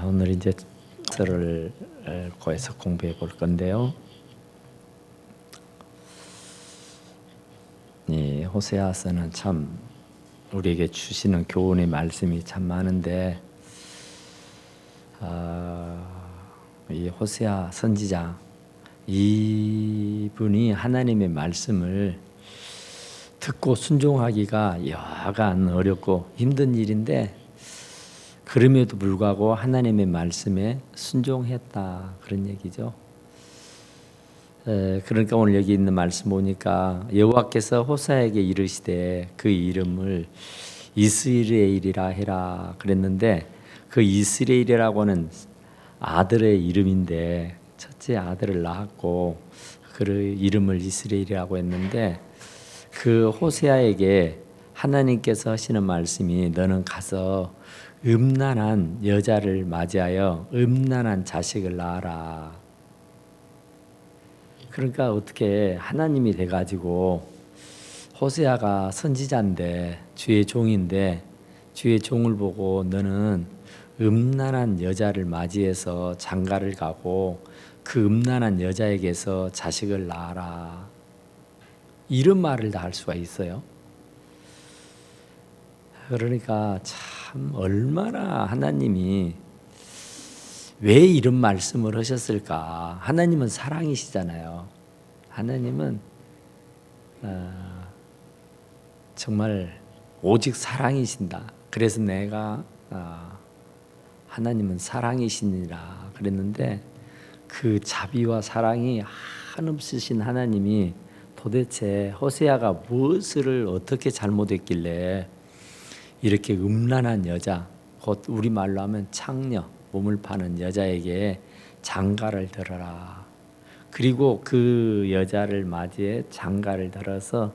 오늘 이제 설을 고해서 공부해 볼 건데요. 이 호세아서는 참 우리에게 주시는 교훈의 말씀이 참 많은데, 이 호세아 선지자 이분이 하나님의 말씀을 듣고 순종하기가 여간 어렵고 힘든 일인데, 그럼에도 불구하고 하나님의 말씀에 순종했다, 그런 얘기죠. 그러니까 오늘 여기 있는 말씀 보니까 여호와께서 호세아에게 이르시되 그 이름을 이스라엘이라 해라 그랬는데, 그 이스라엘이라고 하는 아들의 이름인데 첫째 아들을 낳았고 그 이름을 이스라엘이라고 했는데, 그 호세아에게 하나님께서 하시는 말씀이 너는 가서 음란한 여자를 맞이하여 음란한 자식을 낳아라. 그러니까 어떻게 하나님이 돼가지고 호세아가 선지자인데 주의 종인데 주의 종을 보고 너는 음란한 여자를 맞이해서 장가를 가고 그 음란한 여자에게서 자식을 낳아라, 이런 말을 다 할 수가 있어요. 그러니까 참 얼마나 하나님이 왜 이런 말씀을 하셨을까? 하나님은 사랑이시잖아요. 하나님은 정말 오직 사랑이신다. 그래서 내가 하나님은 사랑이시니라 그랬는데, 그 자비와 사랑이 한없으신 하나님이 도대체 호세아가 무엇을 어떻게 잘못했길래 이렇게 음란한 여자, 곧 우리말로 하면 창녀, 몸을 파는 여자에게 장가를 들어라. 그리고 그 여자를 맞이해 장가를 들어서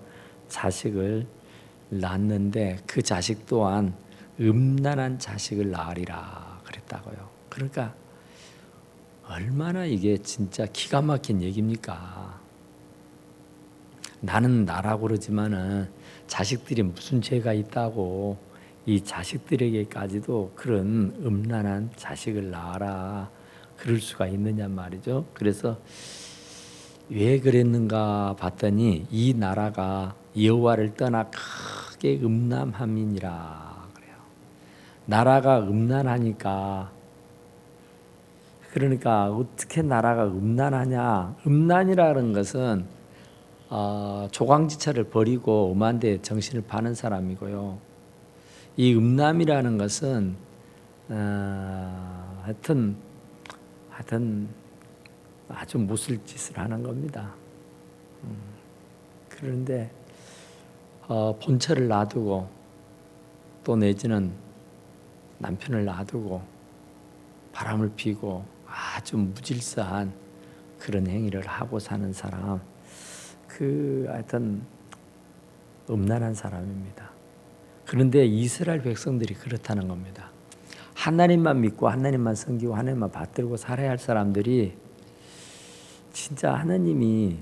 자식을 낳았는데 그 자식 또한 음란한 자식을 낳으리라 그랬다고요. 그러니까 얼마나 이게 진짜 기가 막힌 얘기입니까? 나는 나라고 그러지만은 자식들이 무슨 죄가 있다고 이 자식들에게까지도 그런 음란한 자식을 낳아라 그럴 수가 있느냐 말이죠. 그래서 왜 그랬는가 봤더니 이 나라가 여호와를 떠나 크게 음란함이니라 그래요. 나라가 음란하니까, 그러니까 어떻게 나라가 음란하냐? 음란이라는 것은 조광지처를 버리고 음한 데 정신을 파는 사람이고요. 이 음란이라는 것은 하여튼 아주 무술 짓을 하는 겁니다. 그런데 본처를 놔두고 또 내지는 남편을 놔두고 바람을 피고 아주 무질서한 그런 행위를 하고 사는 사람, 하여튼 음란한 사람입니다. 그런데 이스라엘 백성들이 그렇다는 겁니다. 하나님만 믿고 하나님만 섬기고 하나님만 받들고 살아야 할 사람들이 진짜 하나님이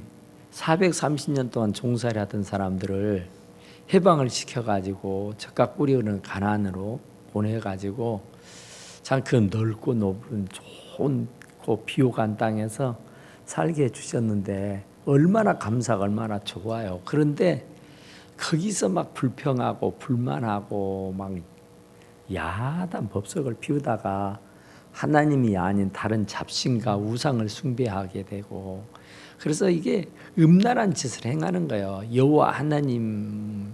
430년 동안 종살이 하던 사람들을 해방을 시켜가지고 젖과 꿀이 흐르는 가나안으로 보내가지고 참 그 넓고 높은 좋은 그 비옥한 땅에서 살게 해주셨는데 얼마나 감사가 얼마나 좋아요. 그런데 거기서 막 불평하고 불만하고 막 야단 법석을 피우다가 하나님이 아닌 다른 잡신과 우상을 숭배하게 되고, 그래서 이게 음란한 짓을 행하는 거예요. 여호와 하나님과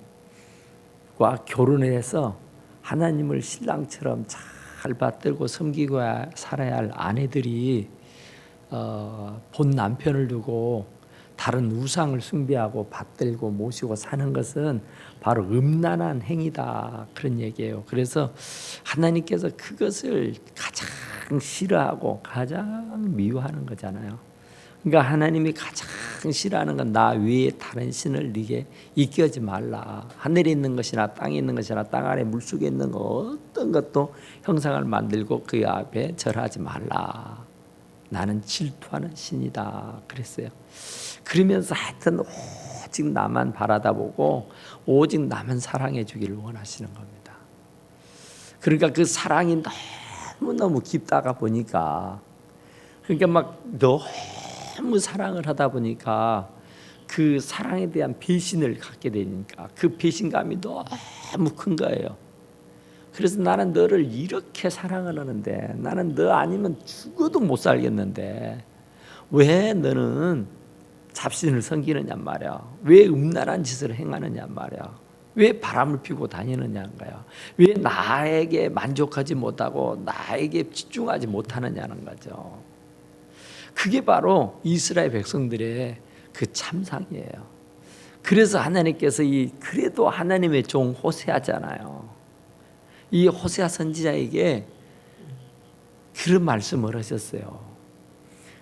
결혼을 해서 하나님을 신랑처럼 잘 받들고 섬기고 살아야 할 아내들이 본 남편을 두고 다른 우상을 숭배하고 받들고 모시고 사는 것은 바로 음란한 행위다, 그런 얘기예요. 그래서 하나님께서 그것을 가장 싫어하고 가장 미워하는 거잖아요. 그러니까 하나님이 가장 싫어하는 건 나 외에 다른 신을 네게 이끌지 말라. 하늘에 있는 것이나 땅에 있는 것이나 땅 아래 물속에 있는 거 어떤 것도 형상을 만들고 그 앞에 절하지 말라. 나는 질투하는 신이다 그랬어요. 그러면서 하여튼 오직 나만 바라다보고 오직 나만 사랑해 주기를 원하시는 겁니다. 그러니까 그 사랑이 너무너무 깊다가 보니까, 그러니까 막 너무 사랑을 하다 보니까 그 사랑에 대한 배신을 갖게 되니까 그 배신감이 너무 큰 거예요. 그래서 나는 너를 이렇게 사랑을 하는데, 나는 너 아니면 죽어도 못 살겠는데 왜 너는 잡신을 섬기느냐 말이야. 왜 음란한 짓을 행하느냐 말이야. 왜 바람을 피고 다니느냐는 거야. 왜 나에게 만족하지 못하고 나에게 집중하지 못하느냐는 거죠. 그게 바로 이스라엘 백성들의 그 참상이에요. 그래서 하나님께서 그래도 하나님의 종 호세아잖아요. 이 호세아 선지자에게 그런 말씀을 하셨어요.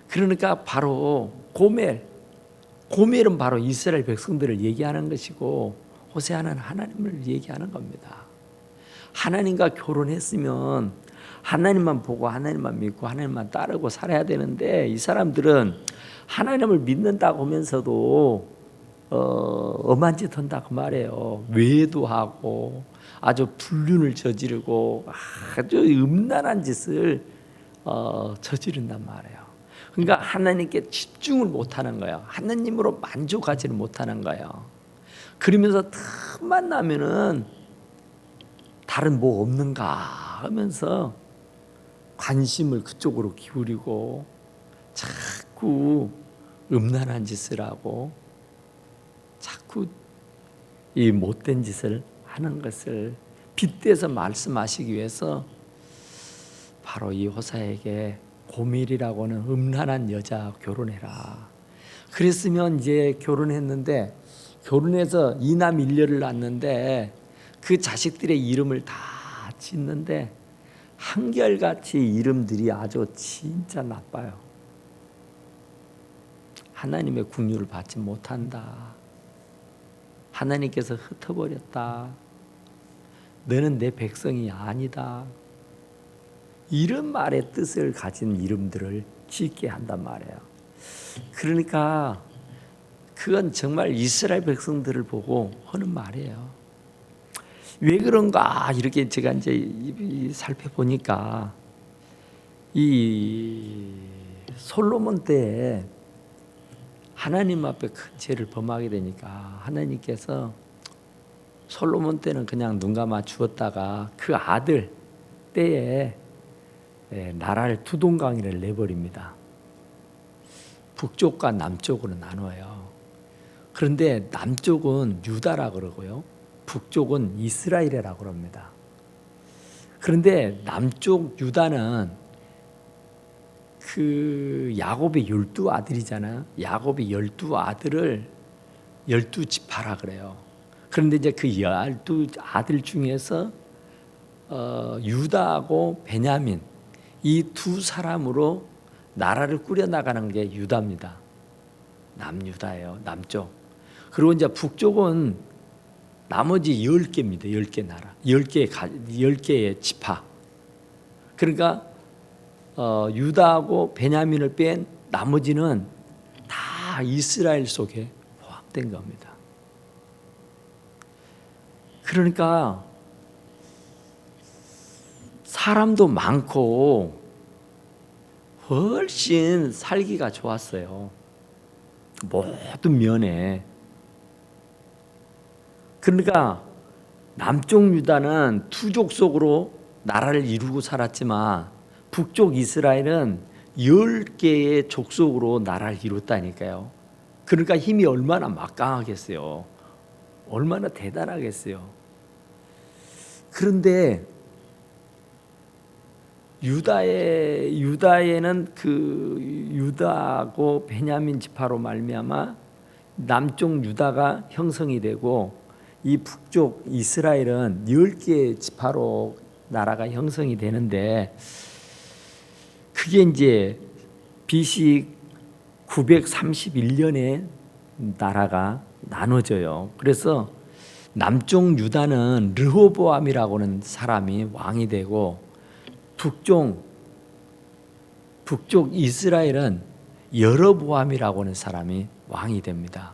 그러니까 바로 고멜은 바로 이스라엘 백성들을 얘기하는 것이고, 호세아는 하나님을 얘기하는 겁니다. 하나님과 결혼했으면 하나님만 보고 하나님만 믿고 하나님만 따르고 살아야 되는데, 이 사람들은 하나님을 믿는다고 하면서도 엄한 짓 한다고 말해요. 외도하고 아주 불륜을 저지르고 아주 음란한 짓을 저지른단 말이에요. 그러니까 하나님께 집중을 못하는 거예요. 하나님으로 만족하지는 못하는 거예요. 그러면서 틈만 나면은 다른 뭐 없는가 하면서 관심을 그쪽으로 기울이고 자꾸 음란한 짓을 하고 자꾸 이 못된 짓을 하는 것을 빗대서 말씀하시기 위해서 바로 이 호사에게 고멜이라고는 음란한 여자 결혼해라. 그랬으면 이제 결혼했는데, 결혼해서 이남 일녀를 낳는데 그 자식들의 이름을 다 짓는데 한결같이 이름들이 아주 진짜 나빠요. 하나님의 긍휼을 받지 못한다. 하나님께서 흩어버렸다. 너는 내 백성이 아니다. 이런 말의 뜻을 가진 이름들을 짓게 한단 말이에요. 그러니까 그건 정말 이스라엘 백성들을 보고 하는 말이에요. 왜 그런가 이렇게 제가 이제 살펴보니까, 이 솔로몬 때에 하나님 앞에 큰 죄를 범하게 되니까 하나님께서 솔로몬 때는 그냥 눈 감아 주었다가 그 아들 때에 나라를 두 동강이를 내버립니다. 북쪽과 남쪽으로 나눠요. 그런데 남쪽은 유다라 그러고요, 북쪽은 이스라엘이라고 그럽니다. 그런데 남쪽 유다는 그 야곱의 12아들이잖아요. 야곱의 12아들을 12지파라 그래요. 그런데 이제 그 12아들 중에서 유다하고 베냐민, 이 두 사람으로 나라를 꾸려나가는 게 유다입니다. 남유다예요. 남쪽. 그리고 이제 북쪽은 나머지 10개입니다. 10개 나라. 10개의 지파. 그러니까 유다하고 베냐민을 뺀 나머지는 다 이스라엘 속에 포함된 겁니다. 그러니까 사람도 많고 훨씬 살기가 좋았어요. 모든 면에. 그러니까 남쪽 유다는 투족 속으로 나라를 이루고 살았지만 북쪽 이스라엘은 10개의 족속으로 나라를 이뤘다니까요. 그러니까 힘이 얼마나 막강하겠어요. 얼마나 대단하겠어요. 그런데 유다에는 그 유다하고 베냐민 지파로 말미암아 남쪽 유다가 형성이 되고, 이 북쪽 이스라엘은 10개의 지파로 나라가 형성이 되는데, 그게 이제 BC 931년에 나라가 나눠져요. 그래서 남쪽 유다는 르호보암이라고는 사람이 왕이 되고, 북쪽 이스라엘은 여로보암이라고 하는 사람이 왕이 됩니다.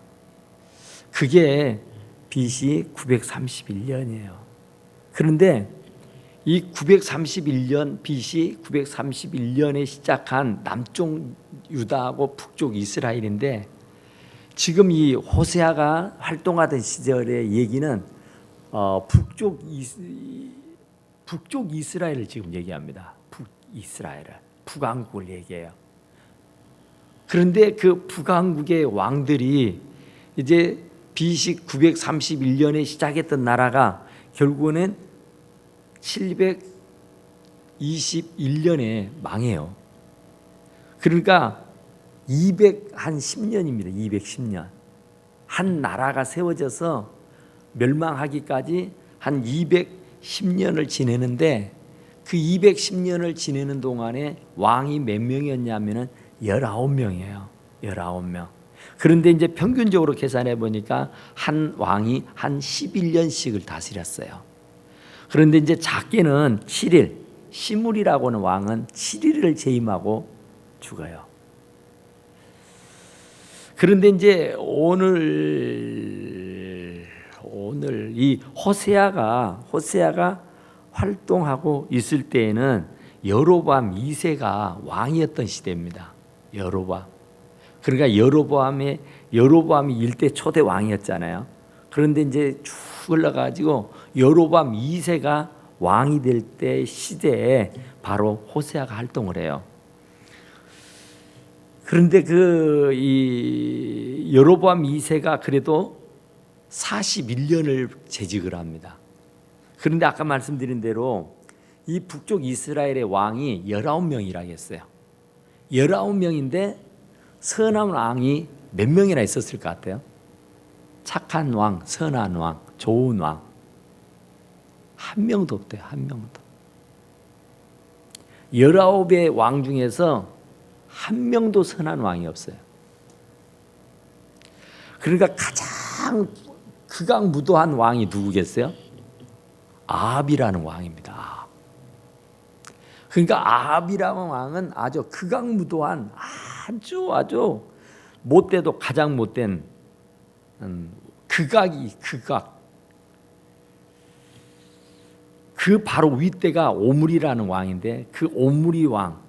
그게 BC 931년이에요. 그런데 이 931년 BC 931년에 시작한 남쪽 유다하고 북쪽 이스라엘인데, 지금 이 호세아가 활동하던 시절의 얘기는 북쪽 이스라엘을 지금 얘기합니다. 북이스라엘을, 북왕국을 얘기해요. 그런데 그 북왕국의 왕들이 이제 BC 931년에 시작했던 나라가 결국은 721년에 망해요. 그러니까 210년입니다. 210년. 한 나라가 세워져서 멸망하기까지 한 210년을 지내는데, 그 210년을 지내는 동안에 왕이 몇 명이었냐면은 19명이에요. 19명. 그런데 이제 평균적으로 계산해 보니까 한 왕이 한 11년씩을 다스렸어요. 그런데 이제 작게는 7일, 시므리라고 하는 왕은 7일을 재임하고 죽어요. 그런데 이제 오늘 이 호세아가 활동하고 있을 때에는 여로보암 2세가 왕이었던 시대입니다. 여로보암. 그러니까 여로보암이 일대 초대 왕이었잖아요. 그런데 이제 쭉 흘러가지고 여로보암 2세가 왕이 될 때 시대에 바로 호세아가 활동을 해요. 그런데 이 여로보암 2세가 그래도 41년을 재직을 합니다. 그런데 아까 말씀드린 대로 이 북쪽 이스라엘의 왕이 19명이라고 했어요. 19명인데 선한 왕이 몇 명이나 있었을 것 같아요? 착한 왕, 선한 왕, 좋은 왕 한 명도 없대요. 한 명도. 19의 왕 중에서 한 명도 선한 왕이 없어요. 그러니까 가장 극악무도한 왕이 누구겠어요? 아합이라는 왕입니다. 그러니까 아합이라는 왕은 아주 극악무도한, 아주 못돼도 가장 못된 극악. 그 바로 윗대가 오므리라는 왕인데, 그 오므리 왕,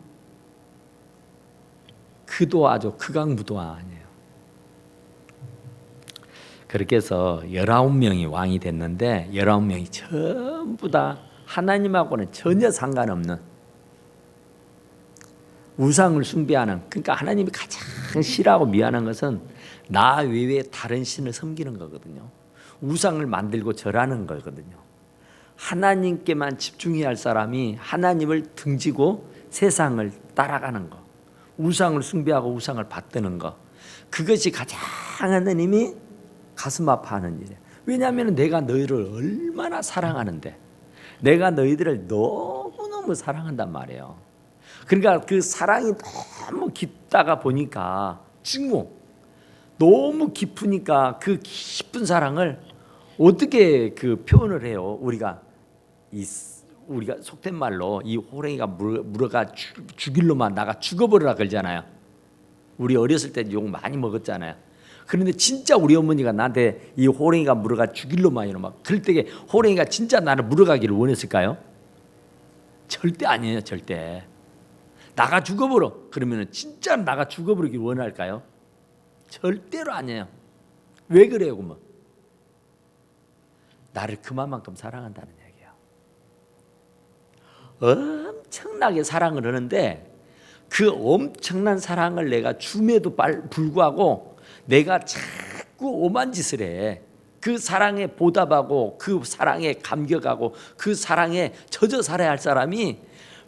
그도 아주 극악무도한 왕이에요. 그렇게 해서 19명이 왕이 됐는데, 19명이 전부 다 하나님하고는 전혀 상관없는 우상을 숭배하는, 그러니까 하나님이 가장 싫어하고 미안한 것은 나 외에 다른 신을 섬기는 거거든요. 우상을 만들고 절하는 거거든요. 하나님께만 집중해야 할 사람이 하나님을 등지고 세상을 따라가는 거, 우상을 숭배하고 우상을 받드는 거, 그것이 가장 하나님이 가슴 아파하는 일이에요. 왜냐하면 내가 너희를 얼마나 사랑하는데, 내가 너희들을 너무너무 사랑한단 말이에요. 그러니까 그 사랑이 너무 깊다가 보니까 너무 깊으니까 그 깊은 사랑을 어떻게 표현을 해요? 우리가 속된 말로 이 호랭이가 물어가 죽일로만 나가 죽어버리라 그러잖아요. 우리 어렸을 때 욕 많이 먹었잖아요. 그런데 진짜 우리 어머니가 나한테 이 호랭이가 물어가 죽일로만 이러면, 그럴 때 호랭이가 진짜 나를 물어가기를 원했을까요? 절대 아니에요. 절대. 나가 죽어버려 그러면 진짜 나가 죽어버리길 원할까요? 절대로 아니에요. 왜 그래요? 그러면 나를 그만큼 사랑한다는 얘기예요. 엄청나게 사랑을 하는데, 그 엄청난 사랑을 내가 줌에도 불구하고 내가 자꾸 오만 짓을 해. 그 사랑에 보답하고 그 사랑에 감격하고 그 사랑에 젖어 살아야 할 사람이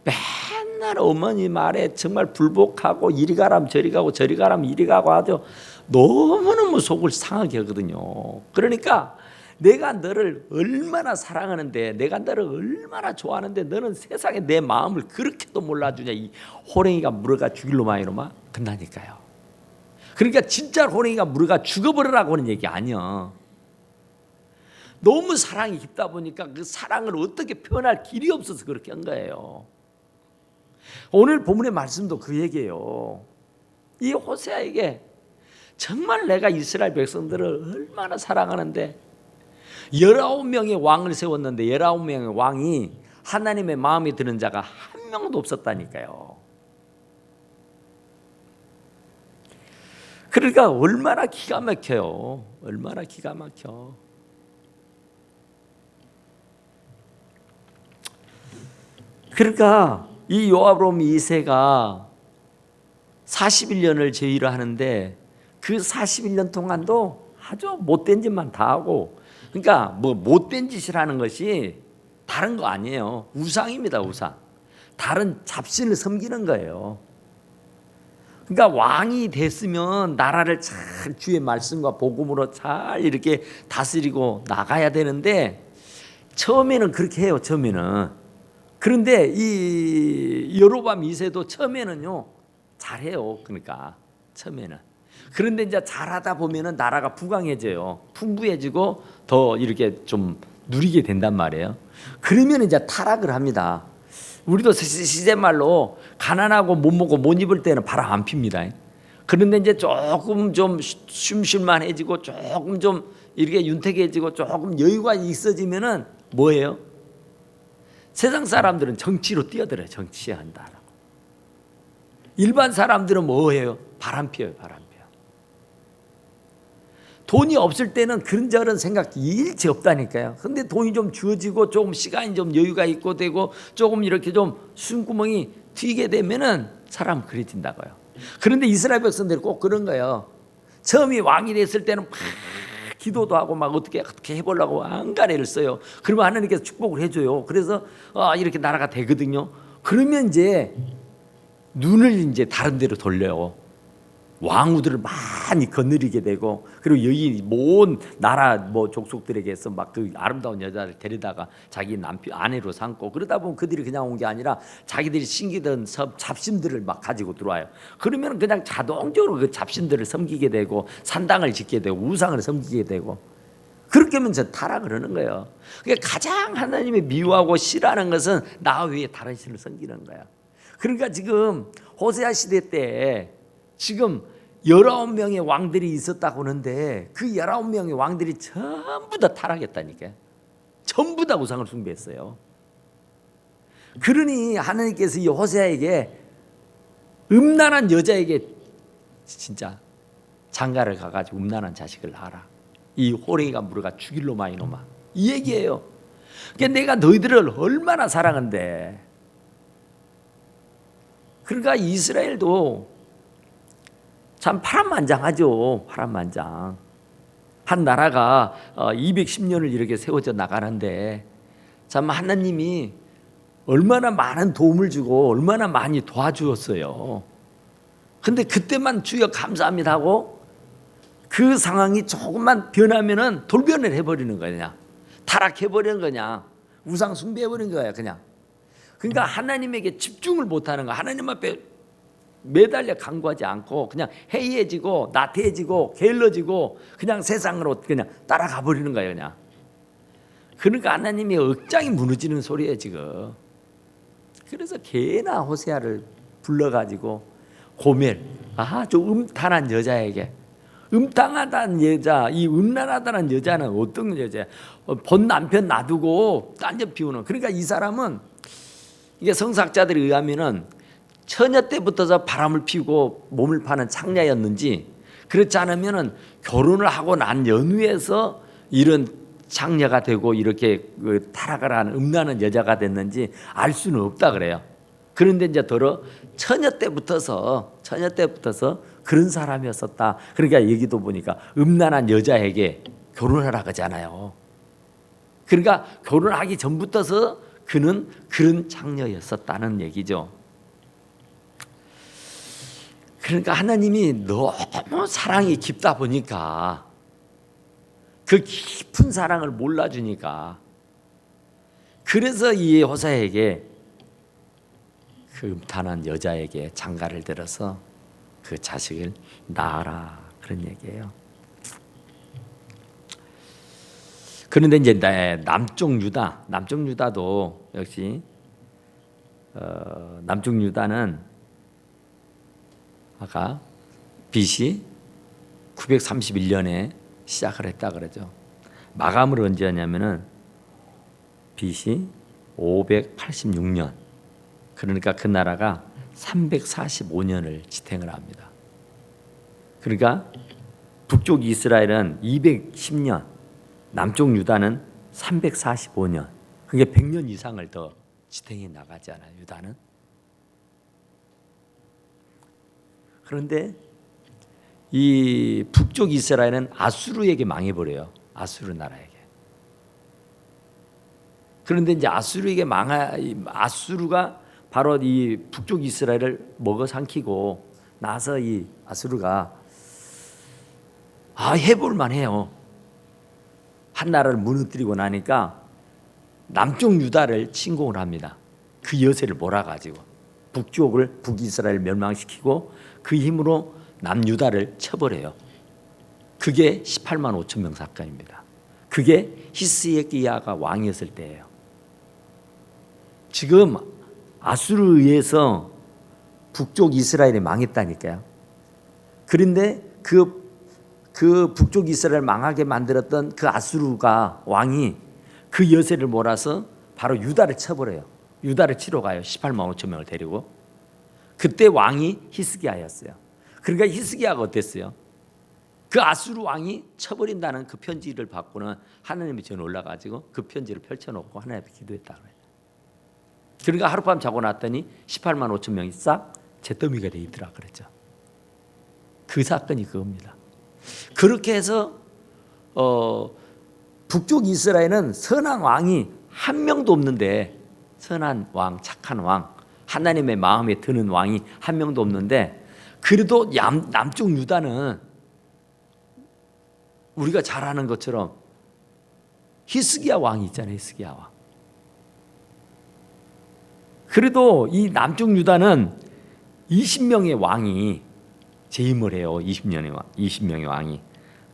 맨날 어머니 말에 정말 불복하고 이리 가라면 저리 가고 저리 가라면 이리 가고 아주 너무너무 속을 상하게 하거든요. 그러니까 내가 너를 얼마나 사랑하는데, 내가 너를 얼마나 좋아하는데 너는 세상에 내 마음을 그렇게도 몰라주냐, 이 호랭이가 물어가 죽일로만 이러면 끝나니까요. 그러니까 진짜 호랭이가 물어가 죽어버리라고 하는 얘기 아니야. 너무 사랑이 깊다 보니까 그 사랑을 어떻게 표현할 길이 없어서 그렇게 한 거예요. 오늘 본문의 말씀도 그 얘기예요. 이 호세아에게 정말 내가 이스라엘 백성들을 얼마나 사랑하는데, 19명의 왕을 세웠는데 19명의 왕이 하나님의 마음에 드는 자가 한 명도 없었다니까요. 그러니까 얼마나 기가 막혀요. 얼마나 기가 막혀. 그러니까 이 요아브람 2세가 41년을 제의를 하는데 그 41년 동안도 아주 못된 짓만 다 하고, 그러니까 뭐 못된 짓을 하는 것이 다른 거 아니에요. 우상입니다. 우상. 다른 잡신을 섬기는 거예요. 그러니까 왕이 됐으면 나라를 잘 주의 말씀과 복음으로 잘 이렇게 다스리고 나가야 되는데 처음에는 그렇게 해요. 처음에는. 그런데 이 여로보암 2세도 처음에는요 잘해요. 그러니까 처음에는. 그런데 이제 잘하다 보면은 나라가 부강해져요. 풍부해지고 더 이렇게 좀 누리게 된단 말이에요. 그러면 이제 타락을 합니다. 우리도 시제말로 가난하고 못 먹고 못 입을 때는 바람 안 핍니다. 그런데 이제 조금 좀 쉼쉴만해지고 조금 좀 이렇게 윤택해지고 조금 여유가 있어지면은 뭐예요? 세상 사람들은 정치로 뛰어들어요. 정치한다라고. 일반 사람들은 뭐예요? 바람 피워요. 바람 피워. 돈이 없을 때는 그런저런 생각 일체 없다니까요. 근데 돈이 좀 주어지고 조금 시간이 좀 여유가 있고 되고 조금 이렇게 좀 숨구멍이 튀게 되면은 사람 그래진다고요. 그런데 이스라엘 백성들이 꼭 그런 거예요. 처음에 왕이 됐을 때는 막 기도도 하고 막 어떻게 해보려고 안간힘을 써요. 그러면 하나님께서 축복을 해줘요. 그래서 이렇게 나라가 되거든요. 그러면 이제 눈을 이제 다른 데로 돌려요. 왕후들을 많이 거느리게 되고, 그리고 여기 모은 나라 뭐 족속들에게서 막 그 아름다운 여자를 데려다가 자기 남편 아내로 삼고, 그러다 보면 그들이 그냥 온 게 아니라 자기들이 신기던 잡신들을 막 가지고 들어와요. 그러면 그냥 자동적으로 그 잡신들을 섬기게 되고 산당을 짓게 되고 우상을 섬기게 되고, 그렇게 하면 저 타락을 하는 거예요. 그러니까 가장 하나님의 미워하고 싫어하는 것은 나 외에 다른 신을 섬기는 거야. 그러니까 지금 호세아 시대 때 지금 19명의 왕들이 있었다고 하는데 그 19명의 왕들이 전부 다 타락했다니까요. 전부 다 우상을 숭배했어요. 그러니 하나님께서 이 호세아에게 음란한 여자에게 진짜 장가를 가가지고 음란한 자식을 낳아라. 이 호랭이가 물어가 죽일로 마이노마. 이 얘기예요. 그러니까 내가 너희들을 얼마나 사랑한데. 그러니까 이스라엘도 참 파란만장하죠. 파란만장. 한 나라가 210년을 이렇게 세워져 나가는데 참 하나님이 얼마나 많은 도움을 주고 얼마나 많이 도와주었어요. 근데 그때만 주여 감사합니다 하고 그 상황이 조금만 변하면은 돌변을 해버리는 거야. 그냥 타락해버리는 거냐, 우상 숭배해버리는 거야. 그냥. 그러니까 하나님에게 집중을 못하는 거야. 하나님 앞에 매달려 간구하지 않고 그냥 해이해지고 나태해지고 게을러지고 그냥 세상으로 그냥 따라가 버리는 거예요. 그냥. 그러니까 하나님이 억장이 무너지는 소리예요 지금. 그래서 개나 호세아를 불러가지고 고멜, 아주 음탄한 여자에게, 음탕하다는 여자, 이 음란하다는 여자는 어떤 여자야? 본 남편 놔두고 딴짓 피우는. 그러니까 이 사람은 이게 성사학자들에 의하면은 처녀 때부터 바람을 피우고 몸을 파는 창녀였는지, 그렇지 않으면은 결혼을 하고 난 연후에서 이런 창녀가 되고 이렇게 타락을 하는 음란한 여자가 됐는지 알 수는 없다 그래요. 그런데 이제 더러 처녀 때부터서 그런 사람이었었다. 그러니까 얘기도 보니까 음란한 여자에게 결혼하라 그러잖아요. 그러니까 결혼하기 전부터서 그는 그런 창녀였었다는 얘기죠. 그러니까 하나님이 너무 사랑이 깊다 보니까, 그 깊은 사랑을 몰라주니까, 그래서 이 호세아에게 그 음탄한 여자에게 장가를 들어서 그 자식을 낳아라, 그런 얘기예요. 그런데 이제 남쪽 유다도 역시 남쪽 유다는 아까 BC 931년에 시작을 했다 그러죠. 마감을 언제 하냐면은 BC 586년. 그러니까 그 나라가 345년을 지탱을 합니다. 그러니까 북쪽 이스라엘은 210년, 남쪽 유다는 345년. 그게 100년 이상을 더 지탱해 나가잖아요, 유다는. 그런데 이 북쪽 이스라엘은 아수르에게 망해버려요. 아수르 나라에게. 그런데 이제 아수르가 바로 이 북쪽 이스라엘을 먹어 삼키고 나서 이 아수르가 해볼만 해요. 한 나라를 무너뜨리고 나니까 남쪽 유다를 침공을 합니다. 그 여세를 몰아가지고 북이스라엘 멸망시키고 그 힘으로 남유다를 쳐버려요. 그게 18만 5천 명 사건입니다. 그게 히스기야가 왕이었을 때예요. 지금 아수르에 의해서 북쪽 이스라엘이 망했다니까요. 그런데 그 북쪽 이스라엘 망하게 만들었던 그 아수르가 왕이 그 여세를 몰아서 바로 유다를 쳐버려요. 유다를 치러 가요. 18만 5천 명을 데리고. 그때 왕이 히스기야였어요. 그러니까 히스기야가 어땠어요? 그 아수르 왕이 쳐버린다는 그 편지를 받고는 하나님이 전에 올라가지고 그 편지를 펼쳐놓고 하나님께 기도했다고 해요. 그러니까 하룻밤 자고 났더니 18만 5천 명이 싹 잿더미가 돼 있더라 그랬죠. 그 사건이 그겁니다. 그렇게 해서 북쪽 이스라엘은 선한 왕이 한 명도 없는데, 선한 왕, 착한 왕, 하나님의 마음에 드는 왕이 한 명도 없는데, 그래도 남쪽 유다는 우리가 잘 아는 것처럼 히스기야 왕이 있잖아요. 히스기야 왕. 그래도 이 남쪽 유다는 20명의 왕이 재임을 해요. 20명의 왕이.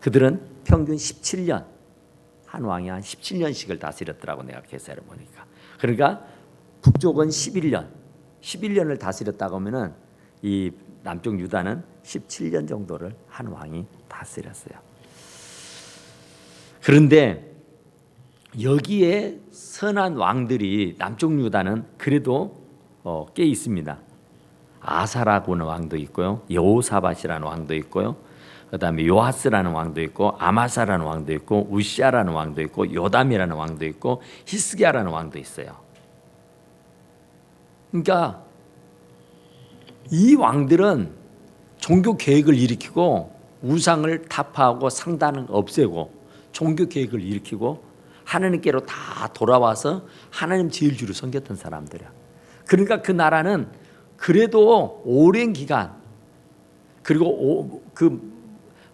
그들은 평균 17년, 한 왕이 한 17년씩을 다스렸더라고, 내가 계산을 보니까. 그러니까 북쪽은 11년을 다스렸다고 하면은 이 남쪽 유다는 17년 정도를 한 왕이 다스렸어요. 그런데 여기에 선한 왕들이 남쪽 유다는 그래도 꽤 있습니다. 아사라고는 왕도 있고요, 여호사밧이라는 왕도 있고요, 그다음에 요하스라는 왕도 있고, 아마사라는 왕도 있고, 우시아라는 왕도 있고, 요담이라는 왕도 있고, 히스기야라는 왕도 있어요. 그러니까 이 왕들은 종교 계획을 일으키고 우상을 타파하고 상단을 없애고 종교 계획을 일으키고 하나님께로 다 돌아와서 하나님 제일주를 섬겼던 사람들이야. 그러니까 그 나라는 그래도 오랜 기간, 그리고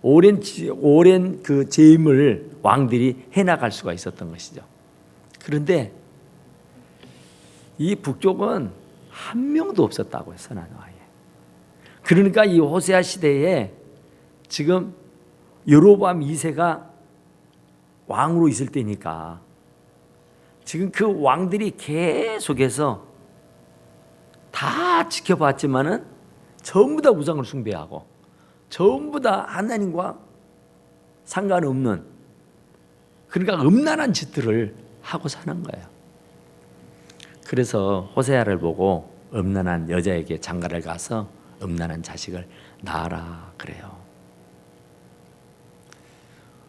오랜 그 재임을 왕들이 해나갈 수가 있었던 것이죠. 그런데 이 북쪽은 한 명도 없었다고요, 선한 왕이. 그러니까 이 호세아 시대에 지금 여로보암 2세가 왕으로 있을 때니까 지금 그 왕들이 계속해서 다 지켜봤지만은 전부 다 우상을 숭배하고 전부 다 하나님과 상관없는, 그러니까 음란한 짓들을 하고 사는 거예요. 그래서 호세아를 보고 음란한 여자에게 장가를 가서 음란한 자식을 낳아라 그래요.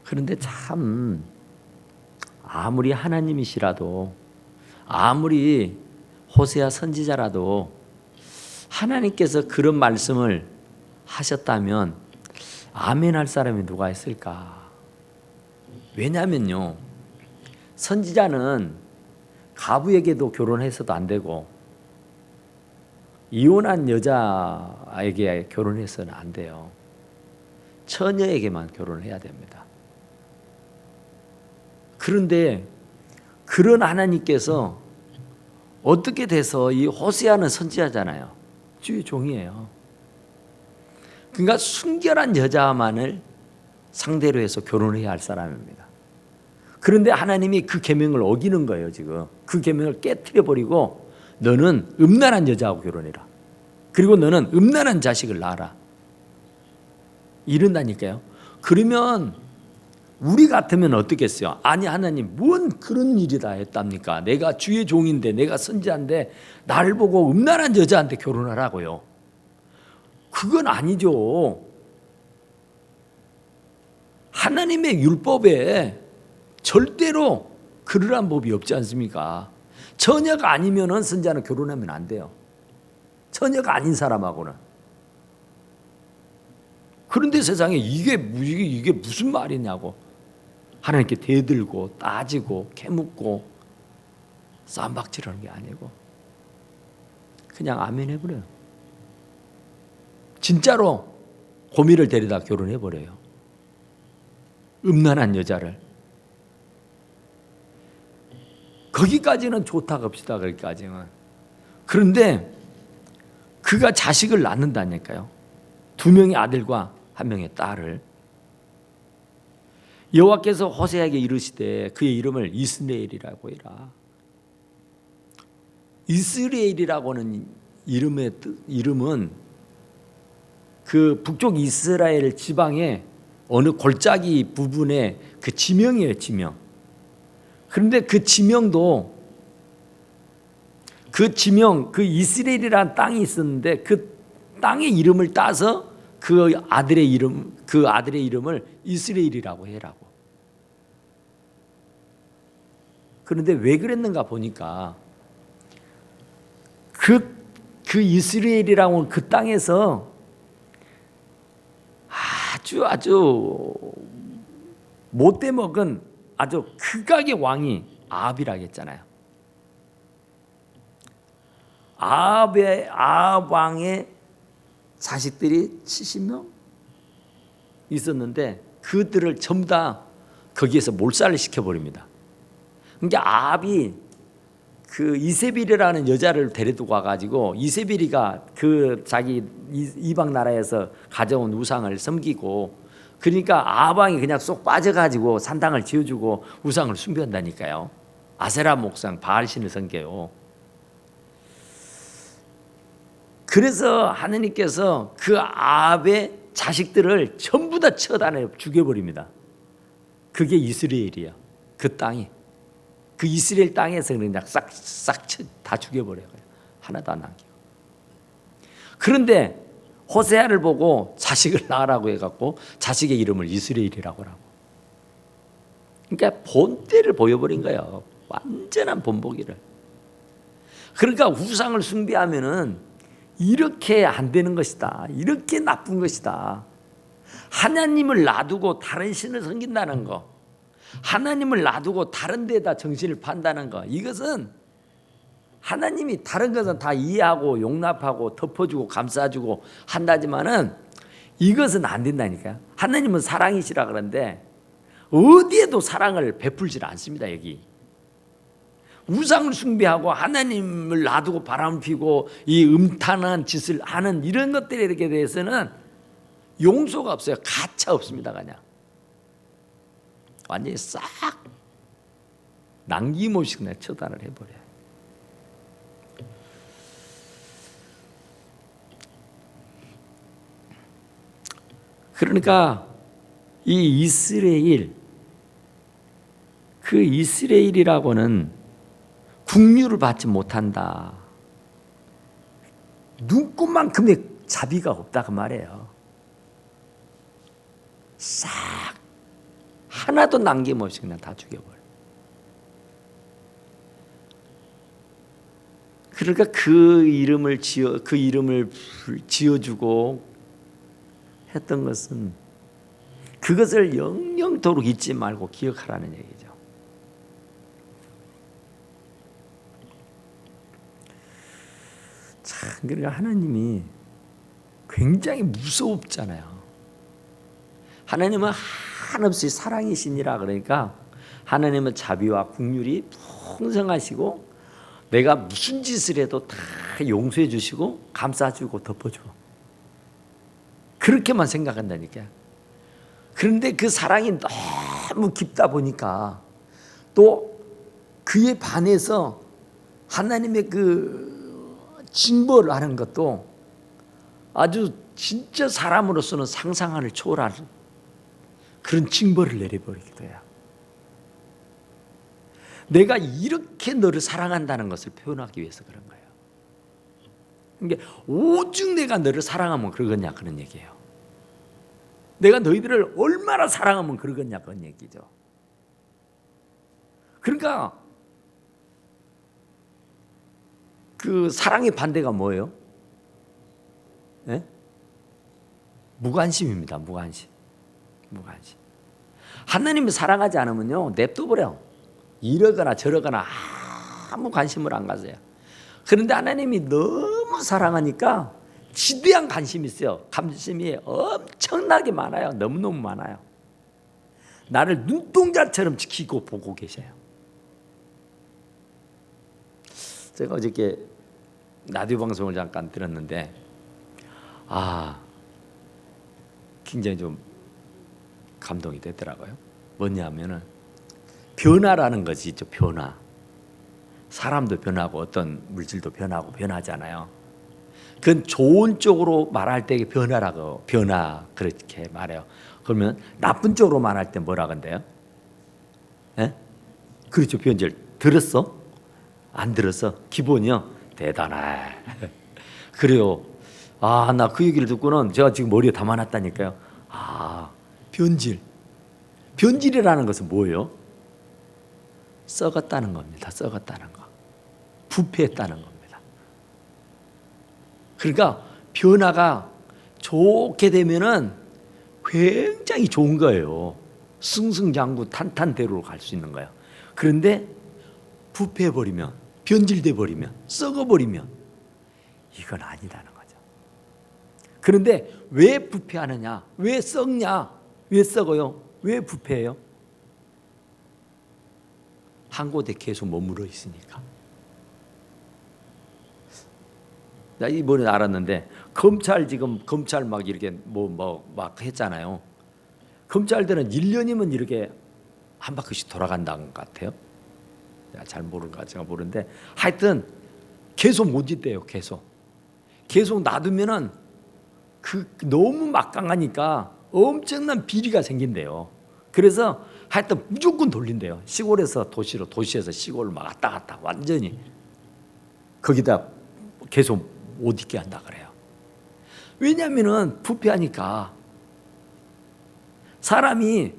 그런데 참 아무리 하나님이시라도, 아무리 호세아 선지자라도 하나님께서 그런 말씀을 하셨다면 아멘할 사람이 누가 있을까? 왜냐면요, 선지자는 가부에게도 결혼해서도 안 되고 이혼한 여자에게 결혼해서는 안 돼요. 처녀에게만 결혼을 해야 됩니다. 그런데 그런 하나님께서 어떻게 돼서, 이 호세아는 선지자잖아요. 주의 종이에요. 그러니까 순결한 여자만을 상대로 해서 결혼해야 할 사람입니다. 그런데 하나님이 그 계명을 어기는 거예요. 지금 그 계명을 깨트려 버리고 너는 음란한 여자하고 결혼해라, 그리고 너는 음란한 자식을 낳아라, 이런다니까요. 그러면 우리 같으면 어떻겠어요? 아니 하나님 뭔 그런 일이 다 했답니까? 내가 주의 종인데 내가 선지자인데 나를 보고 음란한 여자한테 결혼하라고요. 그건 아니죠. 하나님의 율법에 절대로 그러한 법이 없지 않습니까? 처녀가 아니면은 선지자는 결혼하면 안 돼요. 처녀가 아닌 사람하고는. 그런데 세상에 이게 무슨 말이냐고 하나님께 대들고 따지고 캐묻고 쌈박질하는 게 아니고 그냥 아멘 해버려요. 진짜로 고미를 데려다 결혼해버려요. 음란한 여자를. 거기까지는 좋다 갑시다. 거기까지는. 그런데 그가 자식을 낳는다니까요. 2명의 아들과 1명의 딸을. 여호와께서 호세아에게 이르시되 그의 이름을 이스라엘이라고 해라. 이스라엘이라고 하는 이름은 그 북쪽 이스라엘 지방의 어느 골짜기 부분의 그 지명이에요. 지명. 그런데 그 지명도 그 이스라엘이라는 땅이 있었는데 그 땅의 이름을 따서 그 아들의 이름을 이스라엘이라고 해라고. 그런데 왜 그랬는가 보니까 그 이스라엘이라고 그 땅에서 아주 못돼 먹은 아주 극악의 왕이 아합이라고 했잖아요. 아합 왕의 자식들이 70명 있었는데 그들을 전부 다 거기에서 몰살을 시켜버립니다. 그러니까 아합이 그 이세벨이라는 여자를 데려두고 와가지고 이세벨이가 그 자기 이방 나라에서 가져온 우상을 섬기고 그러니까 아합 왕이 그냥 쏙 빠져가지고 산당을 지어주고 우상을 숭배한다니까요. 아세라 목상 바알신을 섬겨요. 그래서 하느님께서 그 아합의 자식들을 전부 다 쳐다내 죽여버립니다. 그게 이스라엘이야. 그 땅이. 그 이스라엘 땅에서 그냥 싹 다 죽여버려요. 하나도 안 남기고. 그런데 호세아를 보고 자식을 낳으라고 해갖고 자식의 이름을 이스라엘이라고 하라고. 그러니까 본때를 보여버린 거예요. 완전한 본보기를. 그러니까 우상을 숭배하면은 이렇게 안 되는 것이다. 이렇게 나쁜 것이다. 하나님을 놔두고 다른 신을 섬긴다는 거, 하나님을 놔두고 다른 데다 정신을 판다는 거, 이것은 하나님이 다른 것은 다 이해하고 용납하고 덮어주고 감싸주고 한다지만은 이것은 안 된다니까요. 하나님은 사랑이시라 그러는데 어디에도 사랑을 베풀지 않습니다. 여기 우상을 숭배하고 하나님을 놔두고 바람 피고 이 음탄한 짓을 하는 이런 것들에 대해서는 용서가 없어요. 가차 없습니다. 그냥 완전히 싹 남김없이 그냥 처단을 해버려요. 그러니까 이 이스라엘, 그 이스라엘이라고는 국류를 받지 못한다. 눈꽃만큼의 자비가 없다 그 말이에요. 싹 하나도 남김없이 그냥 다 죽여버려. 그러니까 그 이름을 지어주고 했던 것은 그것을 영영토록 잊지 말고 기억하라는 얘기죠. 참, 그러니까 하나님이 굉장히 무섭잖아요. 하나님은 한없이 사랑이시니라. 그러니까 하나님은 자비와 긍휼이 풍성하시고 내가 무슨 짓을 해도 다 용서해 주시고 감싸주고 덮어주고 그렇게만 생각한다니까. 그런데 그 사랑이 너무 깊다 보니까 또 그에 반해서 하나님의 그 징벌을 하는 것도 아주 진짜 사람으로서는 상상을 초월하는 그런 징벌을 내려버리기도 해요. 내가 이렇게 너를 사랑한다는 것을 표현하기 위해서 그런 거예요. 그러니까 오직 내가 너를 사랑하면 그러겠냐 그런 얘기예요. 내가 너희들을 얼마나 사랑하면 그러겠냐 그런 얘기죠. 그러니까 그 사랑의 반대가 뭐예요? 네? 무관심입니다. 무관심. 하나님을 사랑하지 않으면요 냅둬버려. 이러거나 저러거나 아무 관심을 안 가져요. 그런데 하나님이 너무 사랑하니까 지대한 관심이 있어요. 관심이 엄청나게 많아요. 너무너무 많아요. 나를 눈동자처럼 지키고 보고 계셔요. 제가 어저께 라디오 방송을 잠깐 들었는데 굉장히 좀 감동이 되더라고요. 뭐냐면은 변화라는 것이 있죠. 변화. 사람도 변하고 어떤 물질도 변하고 변하잖아요. 그건 좋은 쪽으로 말할 때 변화라고 변화 그렇게 말해요. 그러면 나쁜 쪽으로 말할 때 뭐라 건데요? 예? 그렇죠. 변질. 들었어? 안 들었어? 기본이요. 대단해. 그래요. 나 그 얘기를 듣고는 제가 지금 머리에 담아놨다니까요. 변질. 변질이라는 것은 뭐예요? 썩었다는 겁니다. 썩었다는 거. 부패했다는 겁니다. 그러니까 변화가 좋게 되면은 굉장히 좋은 거예요. 승승장구 탄탄대로로 갈 수 있는 거예요. 그런데 부패해버리면, 변질돼버리면, 썩어버리면 이건 아니다는 거죠. 그런데 왜 부패하느냐? 왜 썩냐? 왜 썩어요? 왜 부패해요? 한 곳에 계속 머물러 있으니까. 나 이번에 알았는데 검찰 막 이렇게 막 했잖아요. 검찰들은 1년이면 이렇게 한 바퀴씩 돌아간다는 것 같아요. 잘 모르는가 제가 모르는데 하여튼 계속 못 있대요. 계속 놔두면은 너무 막강하니까 엄청난 비리가 생긴대요. 그래서 하여튼 무조건 돌린대요. 시골에서 도시로, 도시에서 시골로 막 왔다 갔다 완전히 거기다 계속 못 있게 한다 그래요. 왜냐하면은 부패하니까. 사람이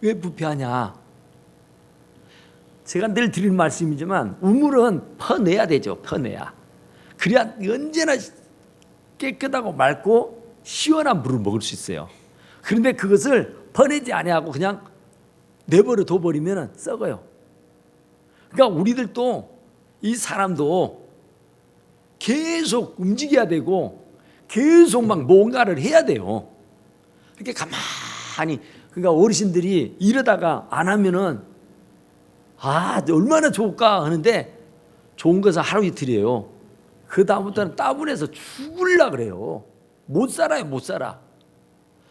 왜 부패하냐? 제가 늘 드리는 말씀이지만 우물은 퍼내야 되죠. 퍼내야. 그래야 언제나 깨끗하고 맑고 시원한 물을 먹을 수 있어요. 그런데 그것을 퍼내지 아니하고 그냥 내버려 둬버리면 썩어요. 그러니까 우리들도 이 사람도 계속 움직여야 되고 계속 막 뭔가를 해야 돼요. 이렇게 가만히 그러니까 어르신들이 이러다가 안 하면은 얼마나 좋을까 하는데 좋은 것은 하루 이틀이에요. 그 다음부터는 따분해서 죽으려 그래요. 못 살아요, 못 살아.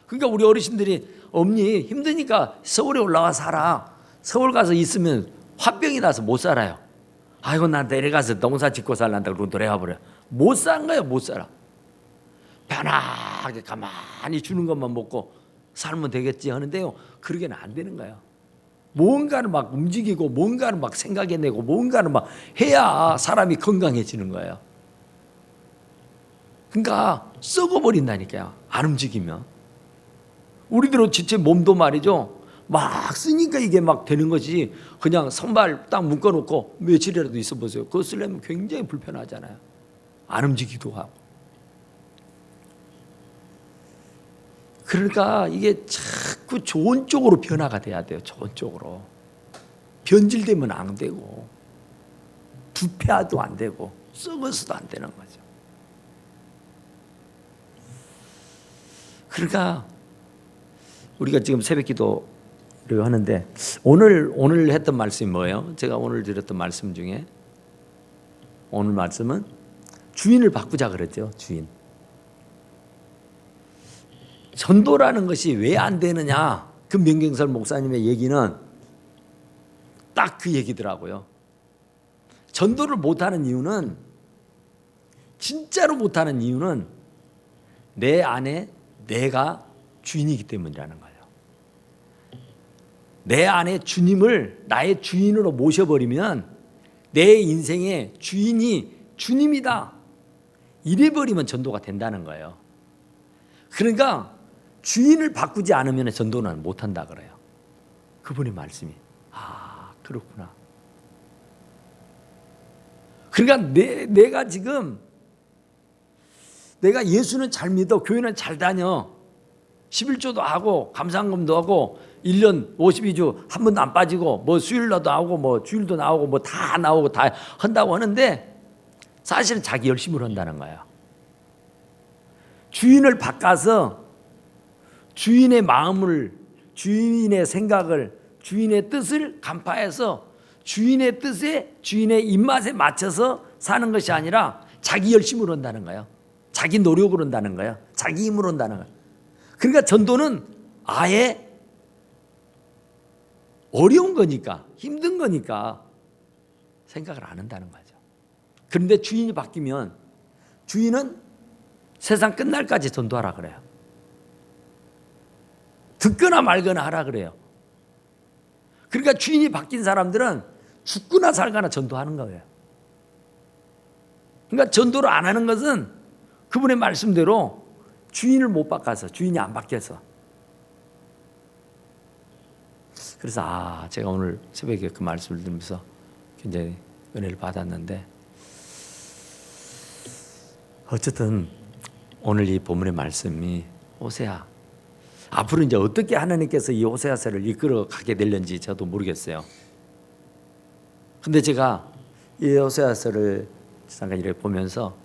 그러니까 우리 어르신들이 엄니 힘드니까 서울에 올라와 살아. 서울 가서 있으면 화병이 나서 못 살아요. 아이고 나 내려가서 농사 짓고 살란다 그러고 내려가 버려. 못 사는 거예요, 못 살아. 편하게 가만히 주는 것만 먹고 살면 되겠지 하는데요. 그러게는 안 되는 거예요. 뭔가를 막 움직이고 뭔가를 막 생각해내고 뭔가를 막 해야 사람이 건강해지는 거예요. 그러니까 썩어버린다니까요. 안 움직이면. 우리들은 진짜 몸도 말이죠. 막 쓰니까 이게 막 되는 거지. 그냥 선발 딱 묶어놓고 며칠이라도 있어 보세요. 그거 쓰려면 굉장히 불편하잖아요. 안 움직이기도 하고. 그러니까 이게 자꾸 좋은 쪽으로 변화가 돼야 돼요. 좋은 쪽으로. 변질되면 안 되고 부패도 안 되고 썩어서도 안 되는 거죠. 그러니까 우리가 지금 새벽기도를 하는데 오늘 했던 말씀이 뭐예요? 제가 오늘 드렸던 말씀 중에 오늘 말씀은 주인을 바꾸자 그랬죠. 주인. 전도라는 것이 왜 안 되느냐? 그 명경설 목사님의 얘기는 딱 그 얘기더라고요. 전도를 못하는 이유는 진짜로 못하는 이유는 내 안에 내가 주인이기 때문이라는 거예요. 내 안에 주님을 나의 주인으로 모셔버리면 내 인생의 주인이 주님이다. 이래버리면 전도가 된다는 거예요. 그러니까 주인을 바꾸지 않으면 전도는 못한다 그래요. 그분의 말씀이. 아, 그렇구나. 그러니까 내가 지금 내가 예수는 잘 믿어, 교회는 잘 다녀, 11조도 하고 감사헌금도 하고 1년 52주 한 번도 안 빠지고 뭐 수요일도 나오고 뭐 주일도 나오고 뭐 다 나오고 다 한다고 하는데 사실은 자기 열심으로 한다는 거예요. 주인을 바꿔서 주인의 마음을, 주인의 생각을, 주인의 뜻을 간파해서 주인의 뜻에, 주인의 입맛에 맞춰서 사는 것이 아니라 자기 열심으로 한다는 거예요. 자기 노력으로 한다는 거예요. 자기 힘으로 한다는 거예요. 그러니까 전도는 아예 어려운 거니까, 힘든 거니까 생각을 안 한다는 거죠. 그런데 주인이 바뀌면 주인은 세상 끝날까지 전도하라 그래요. 듣거나 말거나 하라 그래요. 그러니까 주인이 바뀐 사람들은 죽거나 살거나 전도하는 거예요. 그러니까 전도를 안 하는 것은 그분의 말씀대로 주인을 못 바꿔서, 주인이 안 바뀌어서. 그래서 제가 오늘 새벽에 그 말씀을 들으면서 굉장히 은혜를 받았는데, 어쨌든 오늘 이 본문의 말씀이 호세아, 앞으로 이제 어떻게 하나님께서 이 호세아서를 이끌어 가게 될는지 저도 모르겠어요. 근데 제가 이 호세아서를 잠깐 이렇게 보면서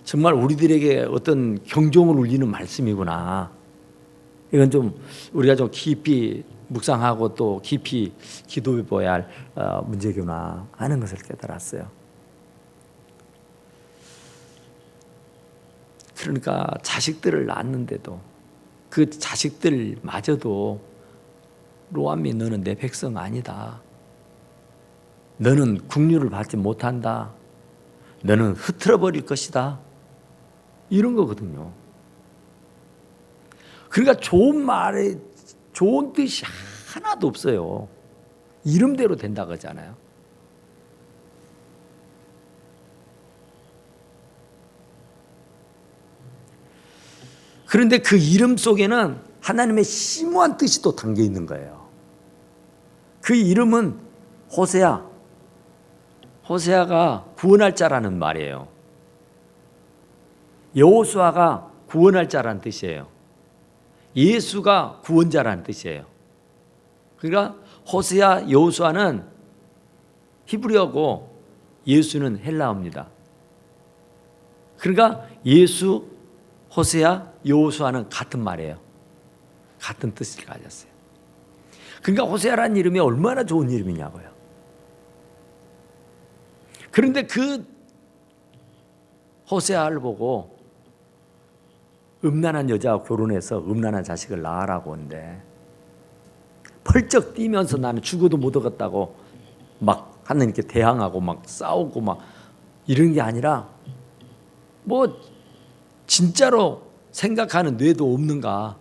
정말 우리들에게 어떤 경종을 울리는 말씀이구나. 이건 좀 우리가 좀 깊이 묵상하고 또 깊이 기도해 보아야 할 문제구나 하는 것을 깨달았어요. 그러니까 자식들을 낳았는데도 그 자식들마저도 로암이 너는 내 백성 아니다. 너는 국류를 받지 못한다. 너는 흩어버릴 것이다. 이런 거거든요. 그러니까 좋은 말에 좋은 뜻이 하나도 없어요. 이름대로 된다고 하잖아요. 그런데 그 이름 속에는 하나님의 심오한 뜻이 또 담겨 있는 거예요. 그 이름은 호세아. 호세아가 구원할 자라는 말이에요. 여호수아가 구원할 자라는 뜻이에요. 예수가 구원자라는 뜻이에요. 그러니까 호세아, 여호수아는 히브리어고 예수는 헬라어입니다. 그러니까 예수, 호세아, 여호수아는 같은 말이에요. 같은 뜻을 가졌어요. 그러니까 호세아라는 이름이 얼마나 좋은 이름이냐고요. 그런데 그 호세아를 보고 음란한 여자와 결혼해서 음란한 자식을 낳으라고 하는데 펄쩍 뛰면서 나는 죽어도 못 얻었다고 막 하나님께 대항하고 막 싸우고 막 이런 게 아니라 뭐 진짜로 생각하는 뇌도 없는가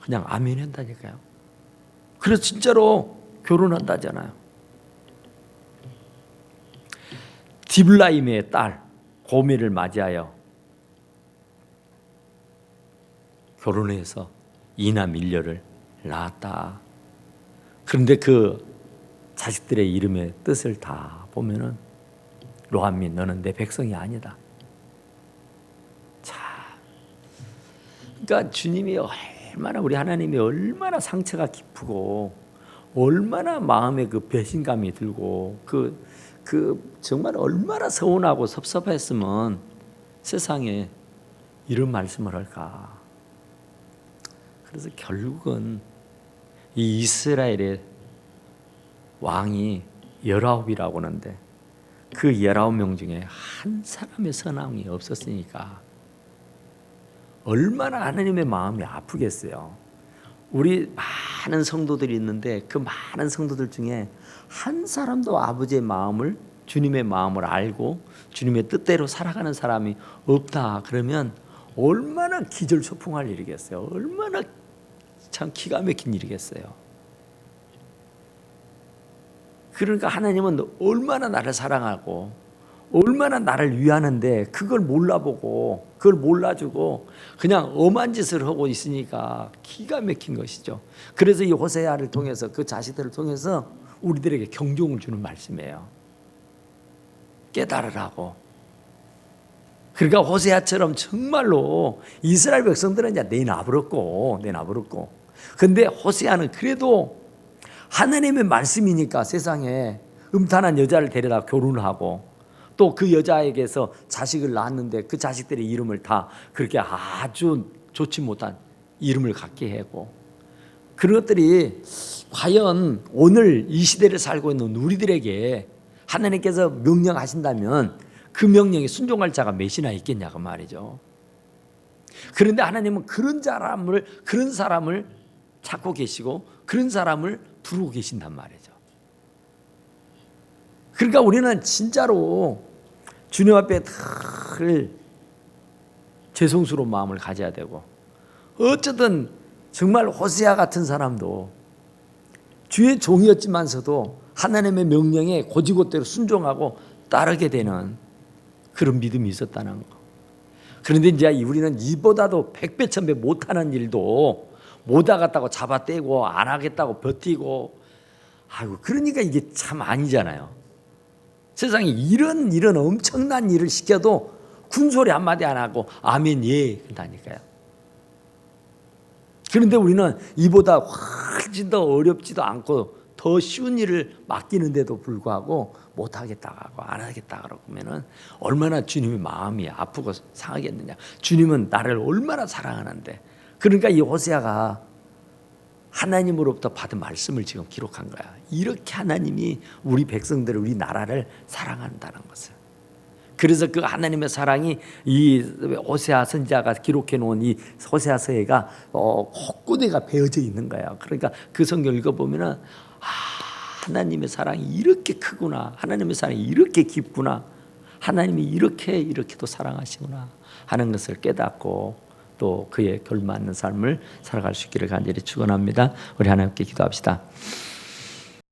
그냥 아멘 한다니까요. 그래서 진짜로 결혼한다잖아요. 디블라임의 딸 고멜을 맞이하여 결혼해서 이남 일녀를 낳았다. 그런데 그 자식들의 이름의 뜻을 다 보면은 로암미 너는 내 백성이 아니다. 자, 그러니까 주님이 얼마나 우리 하나님이 얼마나 상처가 깊고 얼마나 마음에 그 배신감이 들고 그 정말 얼마나 서운하고 섭섭했으면 세상에 이런 말씀을 할까. 그래서 결국은 이 이스라엘의 왕이 19이라고 하는데 그 19명 중에 한 사람의 선함이 없었으니까 얼마나 하나님의 마음이 아프겠어요. 우리 많은 성도들이 있는데 그 많은 성도들 중에 한 사람도 아버지의 마음을, 주님의 마음을 알고 주님의 뜻대로 살아가는 사람이 없다. 그러면 얼마나 기절초풍할 일이겠어요. 얼마나 참 기가 막힌 일이겠어요. 그러니까 하나님은 얼마나 나를 사랑하고 얼마나 나를 위하는데 그걸 몰라보고 그걸 몰라주고 그냥 엄한 짓을 하고 있으니까 기가 막힌 것이죠. 그래서 이 호세아를 통해서 그 자식들을 통해서 우리들에게 경종을 주는 말씀이에요. 깨달으라고. 그러니까 호세아처럼 정말로 이스라엘 백성들은 이제 내놔버렸고 근데 호세아는 그래도 하나님의 말씀이니까 세상에 음탄한 여자를 데려다 결혼하고 또 그 여자에게서 자식을 낳았는데 그 자식들의 이름을 다 그렇게 아주 좋지 못한 이름을 갖게 하고 그런 것들이 과연 오늘 이 시대를 살고 있는 우리들에게 하나님께서 명령하신다면 그 명령에 순종할 자가 몇이나 있겠냐고 말이죠. 그런데 하나님은 그런 사람을 찾고 계시고 그런 사람을 두르고 계신단 말이죠. 그러니까 우리는 진짜로 주님 앞에 늘 죄송스러운 마음을 가져야 되고 어쨌든 정말 호세아 같은 사람도 주의 종이었지만서도 하나님의 명령에 곧이곧대로 순종하고 따르게 되는 그런 믿음이 있었다는 거. 그런데 이제 우리는 이보다도 100배 1000배 못하는 일도 못하겠다고 잡아떼고 안 하겠다고 버티고 아이고 그러니까 이게 참 아니잖아요. 세상에 이런 엄청난 일을 시켜도 군소리 한마디 안 하고 아멘 예 그런다니까요. 그런데 우리는 이보다 훨씬 더 어렵지도 않고 더 쉬운 일을 맡기는데도 불구하고 못하겠다고 하고 안 하겠다고 그러면 얼마나 주님의 마음이 아프고 상하겠느냐. 주님은 나를 얼마나 사랑하는데. 그러니까 이 호세아가 하나님으로부터 받은 말씀을 지금 기록한 거야. 이렇게 하나님이 우리 백성들을 우리 나라를 사랑한다는 것을. 그래서 그 하나님의 사랑이 이 호세아 선지자가 기록해 놓은 이 호세아서가 곳곳에가 배어져 있는 거예요. 그러니까 그 성경 읽어보면은 하나님의 사랑이 이렇게 크구나. 하나님의 사랑이 이렇게 깊구나. 하나님이 이렇게도 사랑하시구나 하는 것을 깨닫고 또 그에 걸맞는 삶을 살아갈 수 있기를 간절히 축원합니다. 우리 하나님께 기도합시다.